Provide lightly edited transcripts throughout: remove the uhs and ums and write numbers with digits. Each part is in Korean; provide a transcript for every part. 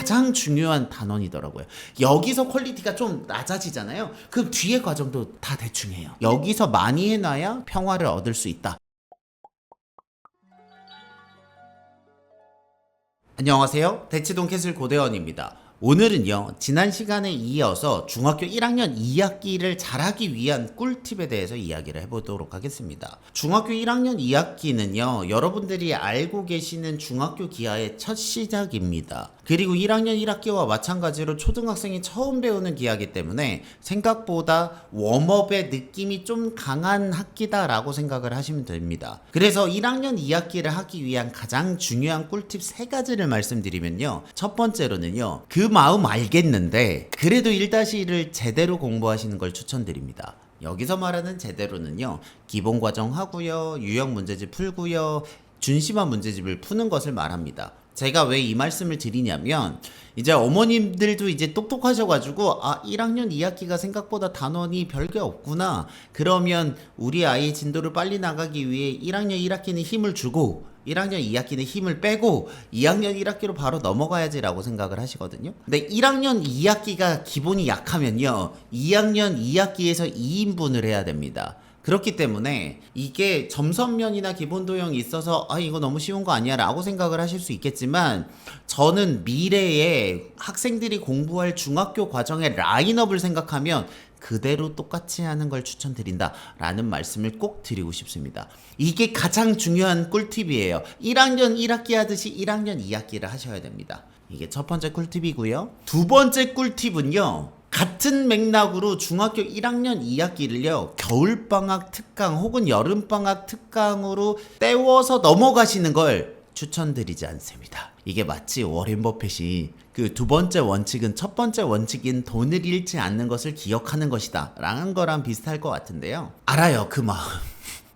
가장 중요한 단원이더라고요. 여기서 퀄리티가 좀 낮아지잖아요. 그럼 뒤에 과정도 다 대충 해요. 여기서 많이 해놔야 평화를 얻을 수 있다. 안녕하세요. 대치동 캐슬 고대원입니다. 오늘은요, 지난 시간에 이어서 중학교 1학년 2학기를 잘하기 위한 꿀팁에 대해서 이야기를 해보도록 하겠습니다. 중학교 1학년 2학기는요, 여러분들이 알고 계시는 중학교 기하의 첫 시작입니다. 그리고 1학년 1학기와 마찬가지로 초등학생이 처음 배우는 기하이기 때문에 생각보다 웜업의 느낌이 좀 강한 학기다라고 생각을 하시면 됩니다. 그래서 1학년 2학기를 하기 위한 가장 중요한 꿀팁 3가지를 말씀드리면요. 첫 번째로는요, 그 마음 알겠는데 그래도 1-1을 제대로 공부하시는 걸 추천드립니다. 여기서 말하는 제대로는요, 기본 과정 하고요, 유형 문제집 풀고요, 준심화 문제집을 푸는 것을 말합니다. 제가 왜 이 말씀을 드리냐면, 이제 어머님들도 이제 똑똑하셔가지고 1학년 2학기가 생각보다 단원이 별게 없구나, 그러면 우리 아이의 진도를 빨리 나가기 위해 1학년 1학기는 힘을 주고 1학년 2학기는 힘을 빼고 2학년 1학기로 바로 넘어가야지 라고 생각을 하시거든요. 근데 1학년 2학기가 기본이 약하면요, 2학년 2학기에서 2인분을 해야 됩니다. 그렇기 때문에 이게 점선면이나 기본도형이 있어서 이거 너무 쉬운 거 아니야 라고 생각을 하실 수 있겠지만, 저는 미래에 학생들이 공부할 중학교 과정의 라인업을 생각하면 그대로 똑같이 하는 걸 추천드린다 라는 말씀을 꼭 드리고 싶습니다. 이게 가장 중요한 꿀팁이에요. 1학년 1학기 하듯이 1학년 2학기를 하셔야 됩니다. 이게 첫 번째 꿀팁이고요. 두 번째 꿀팁은요, 같은 맥락으로 중학교 1학년 2학기를요, 겨울방학 특강 혹은 여름방학 특강으로 때워서 넘어가시는 걸 추천드리지 않습니다. 이게 마치 워렌 버핏이 그 두 번째 원칙은 첫 번째 원칙인 돈을 잃지 않는 것을 기억하는 것이다 라는 거랑 비슷할 것 같은데요. 알아요, 그 마음.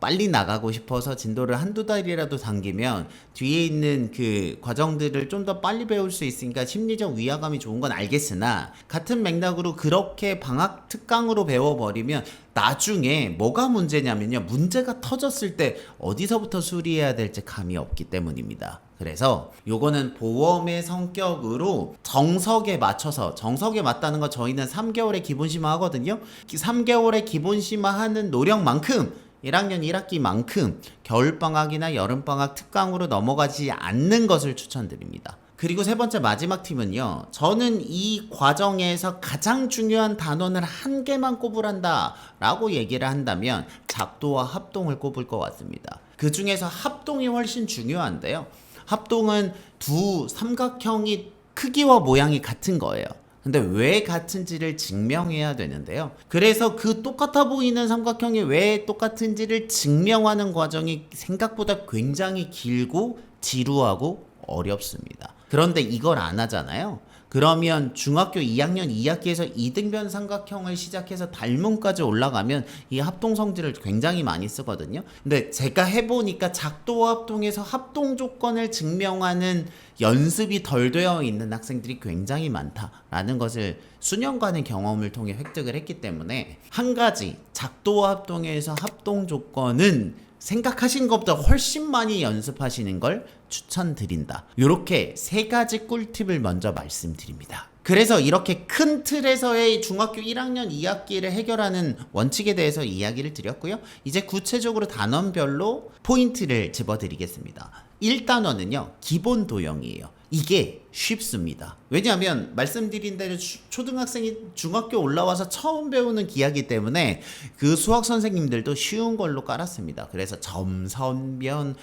빨리 나가고 싶어서 진도를 한두 달이라도 당기면 뒤에 있는 그 과정들을 좀 더 빨리 배울 수 있으니까 심리적 위화감이 좋은 건 알겠으나, 같은 맥락으로 그렇게 방학 특강으로 배워버리면 나중에 뭐가 문제냐면요, 문제가 터졌을 때 어디서부터 수리해야 될지 감이 없기 때문입니다. 그래서 요거는 보험의 성격으로 정석에 맞춰서, 정석에 맞다는 거 저희는 3개월의 기본심화 하거든요. 3개월의 기본심화 하는 노력만큼 1학년 1학기만큼 겨울방학이나 여름방학 특강으로 넘어가지 않는 것을 추천드립니다. 그리고 세 번째 마지막 팁은요, 저는 이 과정에서 가장 중요한 단원을 한 개만 꼽으란다 라고 얘기를 한다면 작도와 합동을 꼽을 것 같습니다. 그 중에서 합동이 훨씬 중요한데요, 합동은 두 삼각형이 크기와 모양이 같은 거예요. 근데 왜 같은지를 증명해야 되는데요. 그래서 그 똑같아 보이는 삼각형이 왜 똑같은지를 증명하는 과정이 생각보다 굉장히 길고 지루하고 어렵습니다. 그런데 이걸 안 하잖아요. 그러면 중학교 2학년 2학기에서 이등변 삼각형을 시작해서 달문까지 올라가면 이 합동 성질을 굉장히 많이 쓰거든요. 근데 제가 해보니까 작도와 합동에서 합동 조건을 증명하는 연습이 덜 되어 있는 학생들이 굉장히 많다라는 것을 수년간의 경험을 통해 획득을 했기 때문에, 한 가지, 작도와 합동에서 합동 조건은 생각하신 것보다 훨씬 많이 연습하시는 걸 추천드린다. 이렇게 3가지 꿀팁을 먼저 말씀드립니다. 그래서 이렇게 큰 틀에서의 중학교 1학년 2학기를 해결하는 원칙에 대해서 이야기를 드렸고요. 이제 구체적으로 단원별로 포인트를 집어드리겠습니다. 1단원은요, 기본 도형이에요. 이게 쉽습니다. 왜냐하면 말씀드린 대로 초등학생이 중학교 올라와서 처음 배우는 기하이기 때문에 그 수학 선생님들도 쉬운 걸로 깔았습니다. 그래서 점, 선, 면,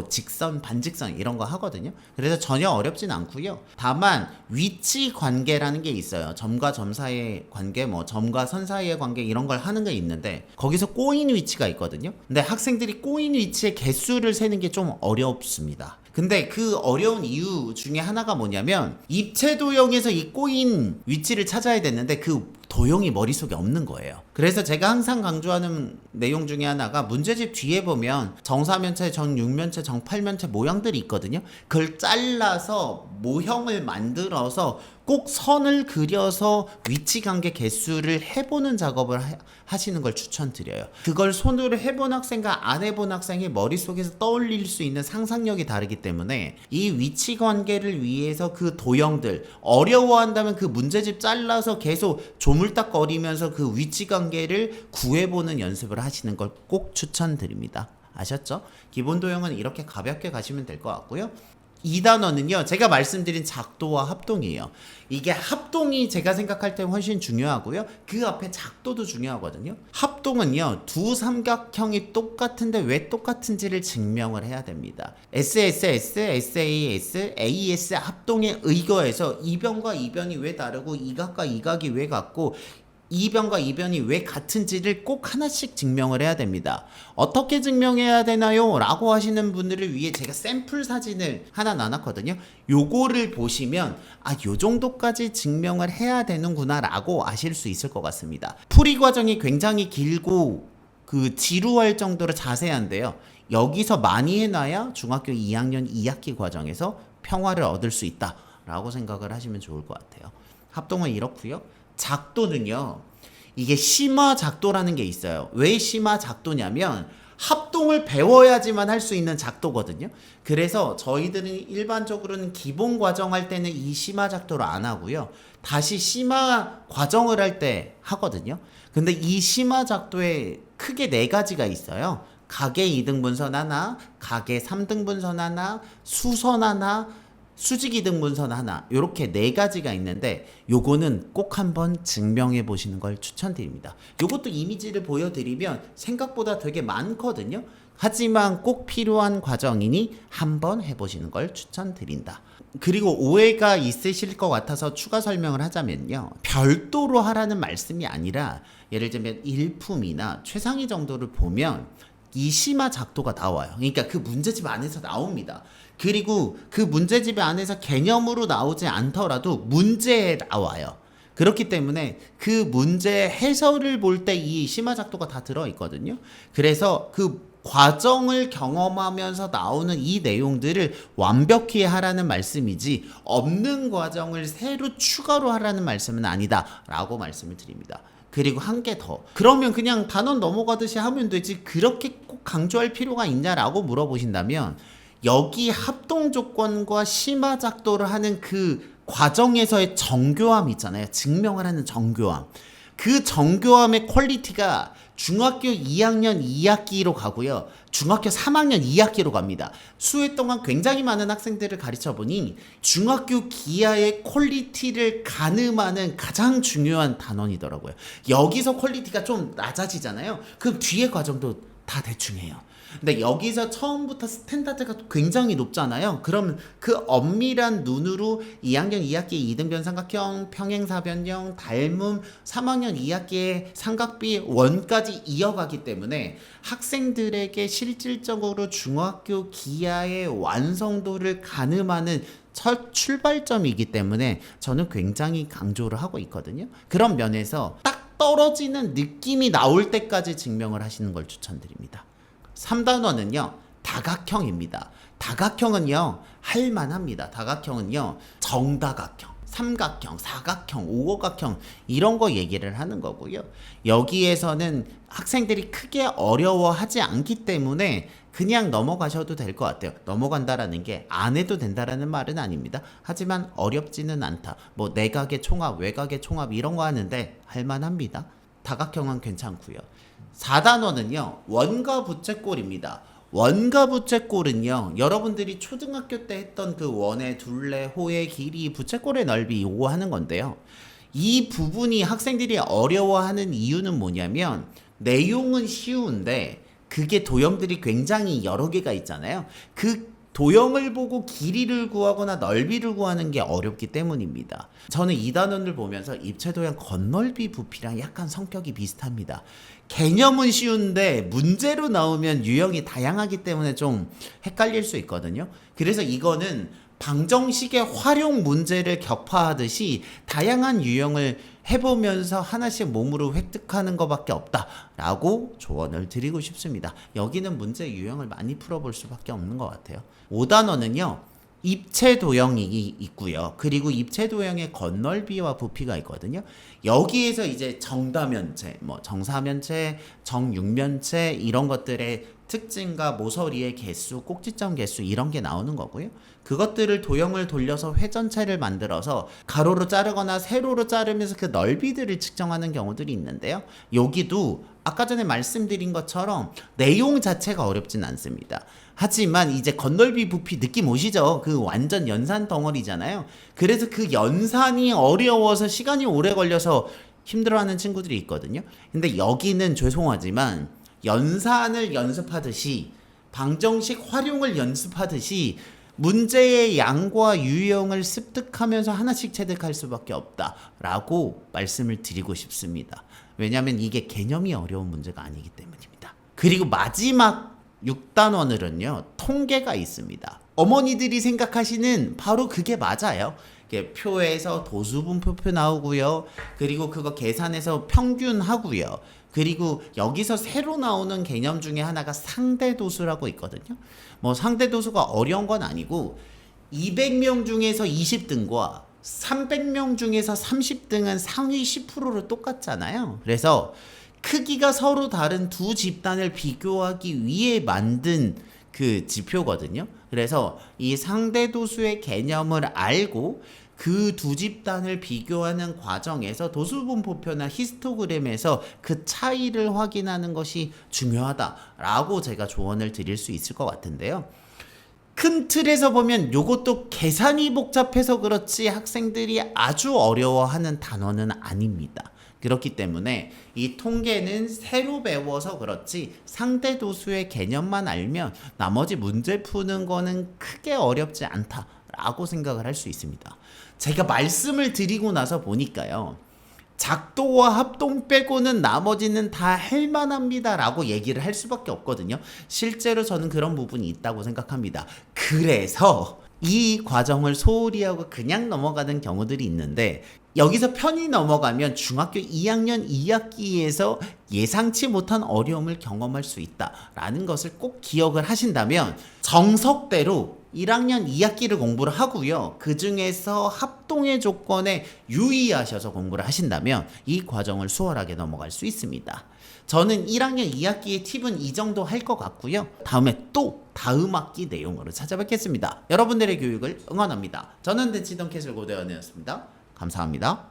직선, 반직선 이런 거 하거든요. 그래서 전혀 어렵진 않고요. 다만 위치 관계라는 게 있어요. 점과 점 사이의 관계, 점과 선 사이의 관계, 이런 걸 하는 게 있는데 거기서 꼬인 위치가 있거든요. 근데 학생들이 꼬인 위치의 개수를 세는 게 좀 어렵습니다. 근데 그 어려운 이유 중에 하나가 뭐냐면, 입체 도형에서 이 꼬인 위치를 찾아야 되는데 그 도형이 머릿속에 없는 거예요. 그래서 제가 항상 강조하는 내용 중에 하나가, 문제집 뒤에 보면 정사면체, 정육면체, 정팔면체 모양들이 있거든요. 그걸 잘라서 모형을 만들어서 꼭 선을 그려서 위치관계 개수를 해보는 작업을 하시는 걸 추천드려요. 그걸 손으로 해본 학생과 안 해본 학생의 머릿속에서 떠올릴 수 있는 상상력이 다르기 때문에 이 위치관계를 위해서 그 도형들 어려워한다면 그 문제집 잘라서 계속 조물딱거리면서 그 위치관계를 구해보는 연습을 하시는 걸 꼭 추천드립니다. 아셨죠? 기본 도형은 이렇게 가볍게 가시면 될 것 같고요. 2단원은요, 제가 말씀드린 작도와 합동이에요. 이게 합동이 제가 생각할 때 훨씬 중요하고요. 그 앞에 작도도 중요하거든요. 합동은요, 두 삼각형이 똑같은데 왜 똑같은지를 증명을 해야 됩니다. SSS, SAS, AS 합동에 의거해서 이변과 이변이 왜 다르고 이각과 이각이 왜 같고 이변과 이변이 왜 같은지를 꼭 하나씩 증명을 해야 됩니다. 어떻게 증명해야 되나요? 라고 하시는 분들을 위해 제가 샘플 사진을 하나 나눴거든요. 요거를 보시면 요 정도까지 증명을 해야 되는구나 라고 아실 수 있을 것 같습니다. 풀이 과정이 굉장히 길고 지루할 정도로 자세한데요. 여기서 많이 해놔야 중학교 2학년 2학기 과정에서 평화를 얻을 수 있다 라고 생각을 하시면 좋을 것 같아요. 합동은 이렇고요. 작도는요, 이게 심화 작도라는 게 있어요. 왜 심화 작도냐면 합동을 배워야지만 할 수 있는 작도거든요. 그래서 저희들은 일반적으로는 기본 과정 할 때는 이 심화 작도를 안 하고요. 다시 심화 과정을 할 때 하거든요. 근데 이 심화 작도에 크게 4가지가 있어요. 가계 2등분선 하나, 가계 3등분선 하나, 수선 하나, 수직 이등분선 하나, 요렇게 4가지가 있는데 요거는 꼭 한번 증명해 보시는 걸 추천드립니다. 요것도 이미지를 보여드리면 생각보다 되게 많거든요. 하지만 꼭 필요한 과정이니 한번 해보시는 걸 추천드린다. 그리고 오해가 있으실 것 같아서 추가 설명을 하자면요, 별도로 하라는 말씀이 아니라 예를 들면 일품이나 최상위 정도를 보면 이 심화 작도가 나와요. 그러니까 그 문제집 안에서 나옵니다. 그리고 그 문제집 안에서 개념으로 나오지 않더라도 문제에 나와요. 그렇기 때문에 그 문제 해설을 볼 때 이 심화 작도가 다 들어있거든요. 그래서 그 과정을 경험하면서 나오는 이 내용들을 완벽히 하라는 말씀이지 없는 과정을 새로 추가로 하라는 말씀은 아니다 라고 말씀을 드립니다. 그리고 한 개 더. 그러면 그냥 단원 넘어가듯이 하면 되지 그렇게 꼭 강조할 필요가 있냐라고 물어보신다면 여기 합동 조건과 심화 작도를 하는 그 과정에서의 정교함 있잖아요. 증명을 하는 정교함. 그 정교함의 퀄리티가 중학교 2학년 2학기로 가고요. 중학교 3학년 2학기로 갑니다. 수회 동안 굉장히 많은 학생들을 가르쳐 보니 중학교 기하의 퀄리티를 가늠하는 가장 중요한 단원이더라고요. 여기서 퀄리티가 좀 낮아지잖아요. 그럼 뒤에 과정도 다 대충 해요. 근데 여기서 처음부터 스탠다드가 굉장히 높잖아요. 그럼 그 엄밀한 눈으로 2학년 2학기 이등변 삼각형, 평행사변형, 닮음 3학년 2학기의 삼각비 원까지 이어가기 때문에 학생들에게 실질적으로 중학교 기하의 완성도를 가늠하는 첫 출발점이기 때문에 저는 굉장히 강조를 하고 있거든요. 그런 면에서 딱 떨어지는 느낌이 나올 때까지 증명을 하시는 걸 추천드립니다. 3단원은요, 다각형입니다. 다각형은요, 할만합니다. 다각형은요, 정다각형, 삼각형, 사각형, 오각형 이런 거 얘기를 하는 거고요. 여기에서는 학생들이 크게 어려워하지 않기 때문에 그냥 넘어가셔도 될 것 같아요. 넘어간다라는 게 안 해도 된다라는 말은 아닙니다. 하지만 어렵지는 않다. 뭐 내각의 총합, 외각의 총합 이런 거 하는데 할만합니다. 다각형은 괜찮고요. 4단원은요, 원과 부채꼴입니다. 원과 부채꼴은요, 여러분들이 초등학교 때 했던 그 원의 둘레, 호의 길이, 부채꼴의 넓이 요거 하는 건데요. 이 부분이 학생들이 어려워하는 이유는 뭐냐면 내용은 쉬운데 그게 도형들이 굉장히 여러 개가 있잖아요. 그 도형을 보고 길이를 구하거나 넓이를 구하는 게 어렵기 때문입니다. 저는 이 단원을 보면서 입체도형 겉넓이 부피랑 약간 성격이 비슷합니다. 개념은 쉬운데 문제로 나오면 유형이 다양하기 때문에 좀 헷갈릴 수 있거든요. 그래서 이거는 방정식의 활용 문제를 격파하듯이 다양한 유형을 해보면서 하나씩 몸으로 획득하는 것밖에 없다라고 조언을 드리고 싶습니다. 여기는 문제 유형을 많이 풀어볼 수밖에 없는 것 같아요. 5단원은요, 입체 도형이 있고요. 그리고 입체 도형의 겉넓이와 부피가 있거든요. 여기에서 이제 정다면체, 뭐 정사면체, 정육면체 이런 것들의 특징과 모서리의 개수, 꼭지점 개수 이런 게 나오는 거고요. 그것들을 도형을 돌려서 회전체를 만들어서 가로로 자르거나 세로로 자르면서 그 넓이들을 측정하는 경우들이 있는데요. 여기도 아까 전에 말씀드린 것처럼 내용 자체가 어렵진 않습니다. 하지만 이제 겉넓이 부피 느낌 오시죠? 그 완전 연산 덩어리잖아요. 그래서 그 연산이 어려워서 시간이 오래 걸려서 힘들어하는 친구들이 있거든요. 근데 여기는 죄송하지만 연산을 연습하듯이 방정식 활용을 연습하듯이 문제의 양과 유형을 습득하면서 하나씩 체득할 수밖에 없다라고 말씀을 드리고 싶습니다. 왜냐하면 이게 개념이 어려운 문제가 아니기 때문입니다. 그리고 마지막 6단원으로는요, 통계가 있습니다. 어머니들이 생각하시는 바로 그게 맞아요. 표에서 도수분포표 나오고요. 그리고 그거 계산해서 평균하고요. 그리고 여기서 새로 나오는 개념 중에 하나가 상대도수라고 있거든요. 뭐 상대도수가 어려운 건 아니고 200명 중에서 20등과 300명 중에서 30등은 상위 10%로 똑같잖아요. 그래서 크기가 서로 다른 두 집단을 비교하기 위해 만든 그 지표거든요. 그래서 이 상대도수의 개념을 알고 그 두 집단을 비교하는 과정에서 도수분포표나 히스토그램에서 그 차이를 확인하는 것이 중요하다라고 제가 조언을 드릴 수 있을 것 같은데요. 큰 틀에서 보면 이것도 계산이 복잡해서 그렇지 학생들이 아주 어려워하는 단어는 아닙니다. 그렇기 때문에 이 통계는 새로 배워서 그렇지 상대도수의 개념만 알면 나머지 문제 푸는 거는 크게 어렵지 않다라고 생각을 할 수 있습니다. 제가 말씀을 드리고 나서 보니까요. 작도와 합동 빼고는 나머지는 다 할만합니다 라고 얘기를 할 수밖에 없거든요. 실제로 저는 그런 부분이 있다고 생각합니다. 그래서 이 과정을 소홀히 하고 그냥 넘어가는 경우들이 있는데 여기서 편히 넘어가면 중학교 2학년 2학기에서 예상치 못한 어려움을 경험할 수 있다라는 것을 꼭 기억을 하신다면 정석대로 1학년 2학기를 공부를 하고요. 그 중에서 합동의 조건에 유의하셔서 공부를 하신다면 이 과정을 수월하게 넘어갈 수 있습니다. 저는 1학년 2학기의 팁은 이 정도 할 것 같고요. 다음에 또 다음 학기 내용으로 찾아뵙겠습니다. 여러분들의 교육을 응원합니다. 저는 대치동 캐슬 고대원이었습니다. 감사합니다.